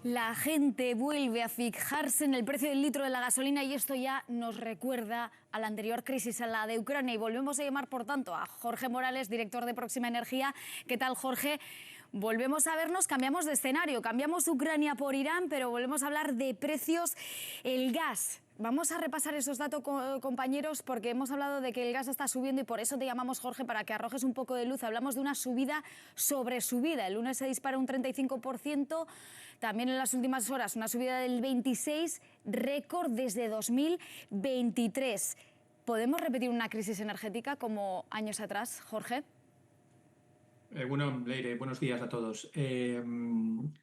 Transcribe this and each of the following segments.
La gente vuelve a fijarse en el precio del litro de la gasolina y esto ya nos recuerda a la anterior crisis, a la de Ucrania. Y volvemos a llamar, por tanto, a Jorge Morales, director de Próxima Energía. ¿Qué tal, Jorge? Volvemos a vernos, cambiamos de escenario, cambiamos Ucrania por Irán, pero volvemos a hablar de precios. El gas. Vamos a repasar esos datos, compañeros, porque hemos hablado de que el gas está subiendo y por eso te llamamos, Jorge, para que arrojes un poco de luz. Hablamos de una subida sobre subida. El lunes se dispara un 35%, también en las últimas horas una subida del 26%, récord desde 2023. ¿Podemos repetir una crisis energética como años atrás, Jorge? Bueno, Leire, buenos días a todos.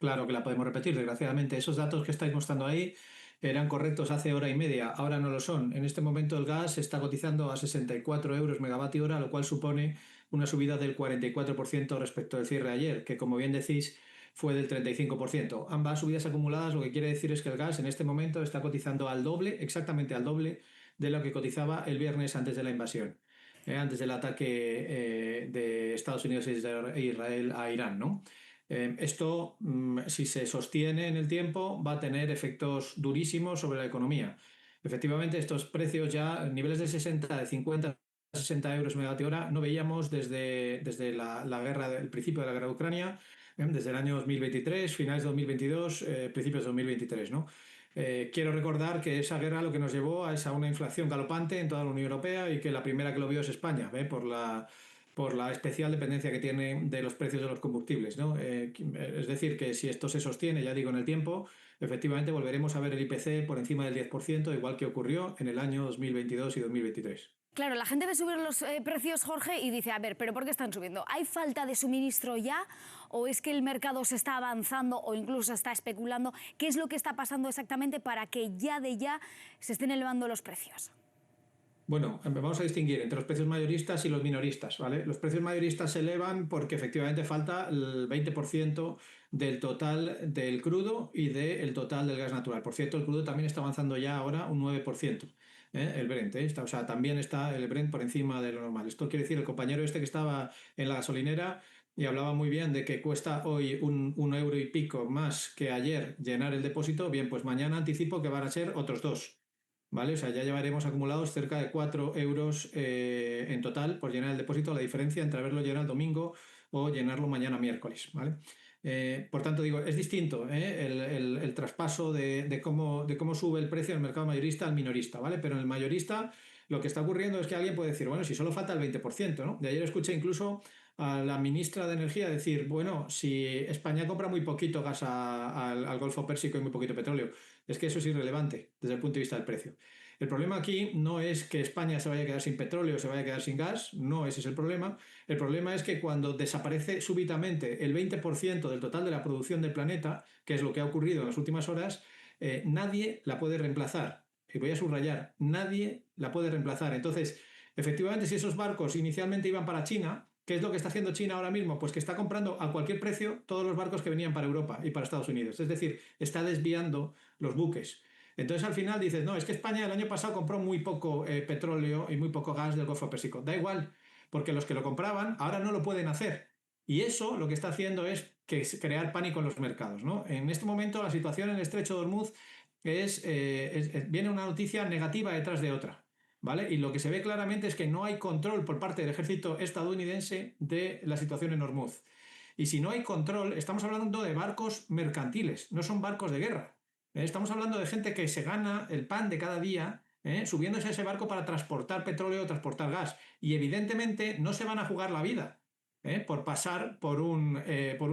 Claro que la podemos repetir, desgraciadamente. Esos datos que estáis mostrando ahí eran correctos hace hora y media, ahora no lo son. En este momento el gas está cotizando a 64 euros megavatio hora, lo cual supone una subida del 44% respecto al cierre de ayer, que como bien decís fue del 35%. Ambas subidas acumuladas lo que quiere decir es que el gas en este momento está cotizando al doble, exactamente al doble de lo que cotizaba el viernes antes de la invasión. Antes del ataque de Estados Unidos e Israel a Irán, ¿no? Esto, si se sostiene en el tiempo, va a tener efectos durísimos sobre la economía. Efectivamente, estos precios ya, niveles de 60, de 50, 60 euros megavatio hora, no veíamos desde la guerra, el principio de la guerra de Ucrania, desde el año 2023, finales de 2022, principios de 2023, ¿no? Quiero recordar que esa guerra lo que nos llevó a una inflación galopante en toda la Unión Europea y que la primera que lo vio es España, ¿ve? Por la especial dependencia que tiene de los precios de los combustibles, ¿no? Es decir, que si esto se sostiene, ya digo, en el tiempo, efectivamente volveremos a ver el IPC por encima del 10%, igual que ocurrió en el año 2022 y 2023. Claro, la gente ve subir los precios, Jorge, y dice, a ver, ¿pero por qué están subiendo? ¿Hay falta de suministro ya? ¿O es que el mercado se está avanzando o incluso está especulando? ¿Qué es lo que está pasando exactamente para que ya se estén elevando los precios? Bueno, vamos a distinguir entre los precios mayoristas y los minoristas, ¿vale? Los precios mayoristas se elevan porque efectivamente falta el 20% del total del crudo y del total del gas natural. Por cierto, el crudo también está avanzando ya ahora un 9%, el Brent, o sea, también está el Brent por encima de lo normal. Esto quiere decir, el compañero este que estaba en la gasolinera y hablaba muy bien de que cuesta hoy un euro y pico más que ayer llenar el depósito, bien, pues mañana anticipo que van a ser otros dos. ¿Vale? O sea, ya llevaremos acumulados cerca de 4 euros en total por llenar el depósito, la diferencia entre haberlo llenado el domingo o llenarlo mañana miércoles, ¿vale? Por tanto, digo, es distinto el traspaso de cómo sube el precio del mercado mayorista al minorista, ¿vale? Pero en el mayorista lo que está ocurriendo es que alguien puede decir, bueno, si solo falta el 20%, ¿no? De ayer escuché incluso a la ministra de Energía decir, bueno, si España compra muy poquito gas al Golfo Pérsico y muy poquito petróleo, es que eso es irrelevante desde el punto de vista del precio. El problema aquí no es que España se vaya a quedar sin petróleo o se vaya a quedar sin gas, no ese es el problema. El problema es que cuando desaparece súbitamente el 20% del total de la producción del planeta, que es lo que ha ocurrido en las últimas horas, nadie la puede reemplazar. Y voy a subrayar, nadie la puede reemplazar. Entonces, efectivamente, si esos barcos inicialmente iban para China, ¿qué es lo que está haciendo China ahora mismo? Pues que está comprando a cualquier precio todos los barcos que venían para Europa y para Estados Unidos. Es decir, está desviando los buques. Entonces al final dices, no, es que España el año pasado compró muy poco petróleo y muy poco gas del Golfo Pérsico. Da igual, porque los que lo compraban ahora no lo pueden hacer. Y eso lo que está haciendo es crear pánico en los mercados, ¿no? En este momento la situación en el Estrecho de Hormuz viene una noticia negativa detrás de otra. ¿Vale? Y lo que se ve claramente es que no hay control por parte del ejército estadounidense de la situación en Hormuz. Y si no hay control, estamos hablando de barcos mercantiles, no son barcos de guerra. Estamos hablando de gente que se gana el pan de cada día, subiéndose a ese barco para transportar petróleo o transportar gas. Y evidentemente no se van a jugar la vida por pasar por un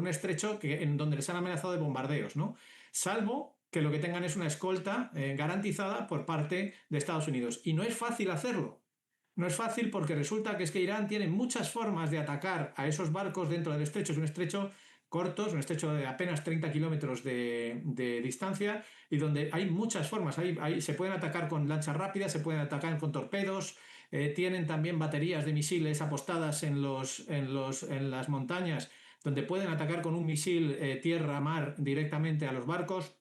estrecho en donde les han amenazado de bombardeos, ¿no? Salvo que lo que tengan es una escolta garantizada por parte de Estados Unidos. Y no es fácil hacerlo. No es fácil porque resulta que es que Irán tiene muchas formas de atacar a esos barcos dentro del estrecho. Es un estrecho corto, es un estrecho de apenas 30 kilómetros de distancia y donde hay muchas formas. Se pueden atacar con lanchas rápidas, se pueden atacar con torpedos, tienen también baterías de misiles apostadas en las montañas donde pueden atacar con un misil tierra-mar directamente a los barcos.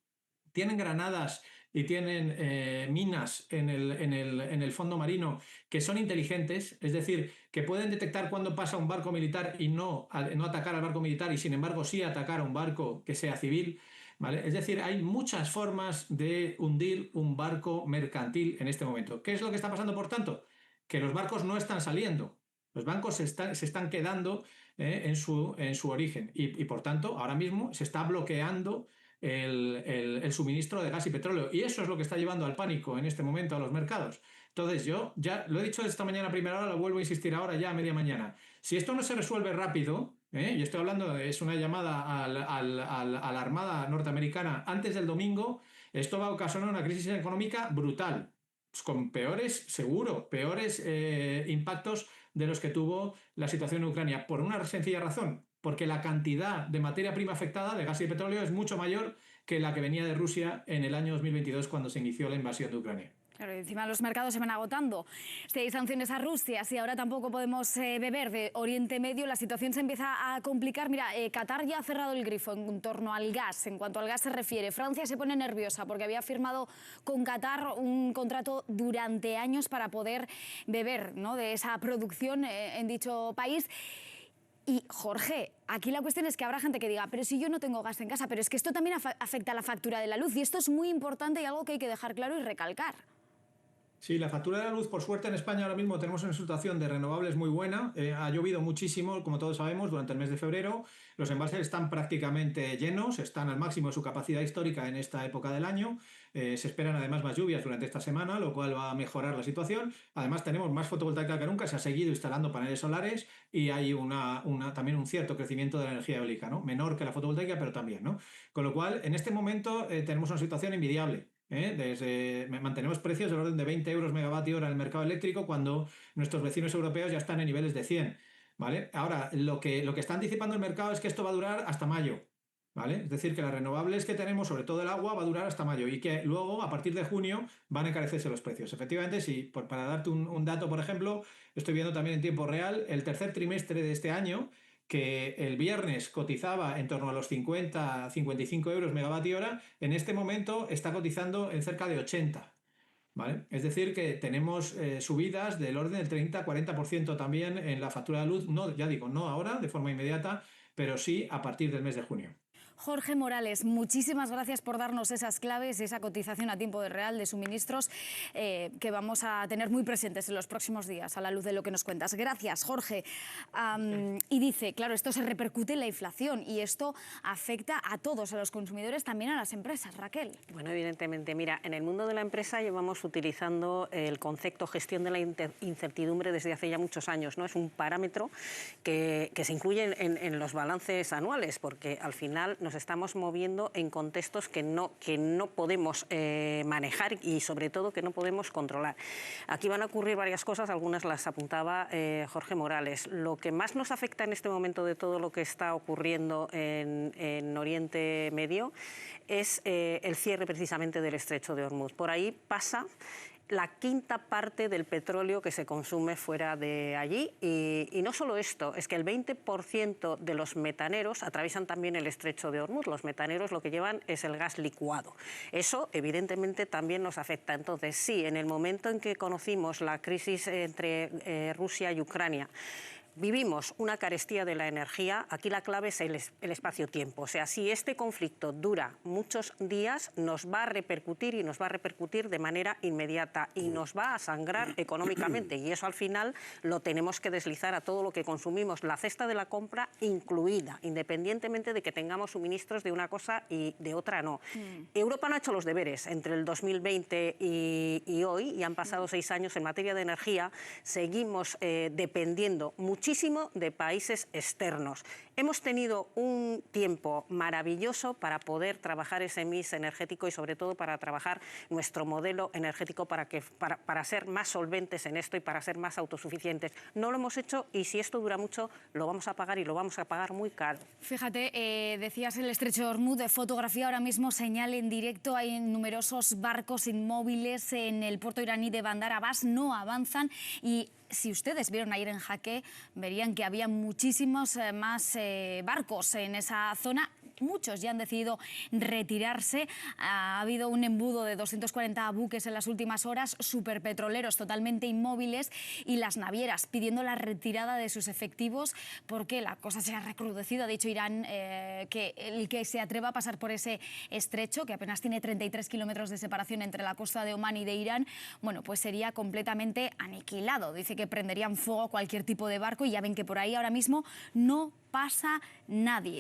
Tienen granadas y tienen minas en el fondo marino que son inteligentes, es decir, que pueden detectar cuando pasa un barco militar y no atacar al barco militar y sin embargo sí atacar a un barco que sea civil. ¿vale? Es decir, hay muchas formas de hundir un barco mercantil en este momento. ¿Qué es lo que está pasando, por tanto? Que los barcos no están saliendo. Los bancos se están quedando en su origen y, por tanto, ahora mismo se está bloqueando el suministro de gas y petróleo. Y eso es lo que está llevando al pánico en este momento a los mercados. Entonces, yo ya lo he dicho esta mañana a primera hora, lo vuelvo a insistir ahora ya a media mañana. Si esto no se resuelve rápido, y estoy hablando, es una llamada a la Armada norteamericana antes del domingo, esto va a ocasionar una crisis económica brutal, pues con peores, seguro, peores impactos de los que tuvo la situación en Ucrania, por una sencilla razón, porque la cantidad de materia prima afectada, de gas y petróleo, es mucho mayor que la que venía de Rusia en el año 2022 cuando se inició la invasión de Ucrania. Claro, encima los mercados se van agotando. Si hay sanciones a Rusia, si ahora tampoco podemos beber de Oriente Medio, la situación se empieza a complicar. Mira, Qatar ya ha cerrado el grifo en torno al gas, en cuanto al gas se refiere. Francia se pone nerviosa porque había firmado con Qatar un contrato durante años para poder beber, ¿no?, de esa producción en dicho país. Y, Jorge, aquí la cuestión es que habrá gente que diga, pero si yo no tengo gas en casa, pero es que esto también afecta a la factura de la luz y esto es muy importante y algo que hay que dejar claro y recalcar. Sí, la factura de la luz, por suerte, en España ahora mismo tenemos una situación de renovables muy buena. Ha llovido muchísimo, como todos sabemos, durante el mes de febrero. Los embalses están prácticamente llenos, están al máximo de su capacidad histórica en esta época del año. Se esperan además más lluvias durante esta semana, lo cual va a mejorar la situación. Además, tenemos más fotovoltaica que nunca, se ha seguido instalando paneles solares y hay también un cierto crecimiento de la energía eólica, ¿no? Menor que la fotovoltaica, pero también, ¿no? Con lo cual, en este momento tenemos una situación envidiable. Mantenemos precios del orden de 20 euros megavatio hora en el mercado eléctrico cuando nuestros vecinos europeos ya están en niveles de 100, ¿vale? Ahora, lo que está anticipando el mercado es que esto va a durar hasta mayo, ¿vale? Es decir, que las renovables que tenemos, sobre todo el agua, va a durar hasta mayo y que luego, a partir de junio, van a encarecerse los precios. Efectivamente, sí, para darte un dato, por ejemplo, estoy viendo también en tiempo real el tercer trimestre de este año, que el viernes cotizaba en torno a los 50-55 euros megavatio hora, en este momento está cotizando en cerca de 80. ¿Vale? Es decir, que tenemos subidas del orden del 30-40% también en la factura de luz, no, ya digo, no ahora de forma inmediata, pero sí a partir del mes de junio. Jorge Morales, muchísimas gracias por darnos esas claves y esa cotización a tiempo real de suministros que vamos a tener muy presentes en los próximos días a la luz de lo que nos cuentas. Gracias, Jorge. Y dice, claro, esto se repercute en la inflación y esto afecta a todos, a los consumidores, también a las empresas. Raquel. Bueno, evidentemente, mira, en el mundo de la empresa llevamos utilizando el concepto gestión de la incertidumbre desde hace ya muchos años, ¿no? Es un parámetro que se incluye en los balances anuales porque al final nos estamos moviendo en contextos que no podemos manejar y sobre todo que no podemos controlar. Aquí van a ocurrir varias cosas, algunas las apuntaba Jorge Morales. Lo que más nos afecta en este momento de todo lo que está ocurriendo en Oriente Medio es el cierre precisamente del Estrecho de Hormuz. Por ahí pasa la quinta parte del petróleo que se consume fuera de allí. Y no solo esto, es que el 20% de los metaneros atraviesan también el Estrecho de Hormuz. Los metaneros lo que llevan es el gas licuado. Eso, evidentemente, también nos afecta. Entonces, sí, en el momento en que conocimos la crisis entre Rusia y Ucrania, vivimos una carestía de la energía, aquí la clave es el espacio-tiempo. O sea, si este conflicto dura muchos días, nos va a repercutir y nos va a repercutir de manera inmediata y nos va a sangrar económicamente. Y eso al final lo tenemos que deslizar a todo lo que consumimos, la cesta de la compra incluida, independientemente de que tengamos suministros de una cosa y de otra no. Europa no ha hecho los deberes entre el 2020 y hoy, y han pasado 6 años en materia de energía, seguimos dependiendo muchísimo de países externos. Hemos tenido un tiempo maravilloso para poder trabajar ese mix energético y sobre todo para trabajar nuestro modelo energético para ser más solventes en esto y para ser más autosuficientes. No lo hemos hecho y si esto dura mucho lo vamos a pagar y lo vamos a pagar muy caro. Fíjate, decías el Estrecho de Hormuz, de fotografía ahora mismo señal en directo, hay numerosos barcos inmóviles en el puerto iraní de Bandar Abbas, no avanzan y si ustedes vieron ayer en Jaque, verían que había muchísimos más barcos en esa zona. muchos ya han decidido retirarse. Ha habido un embudo de 240 buques en las últimas horas, superpetroleros totalmente inmóviles y las navieras pidiendo la retirada de sus efectivos porque la cosa se ha recrudecido. Ha dicho Irán que el que se atreva a pasar por ese estrecho, que apenas tiene 33 kilómetros de separación entre la costa de Omán y de Irán, bueno, pues sería completamente aniquilado. Dice que prenderían fuego a cualquier tipo de barco y ya ven que por ahí ahora mismo no pasa nadie.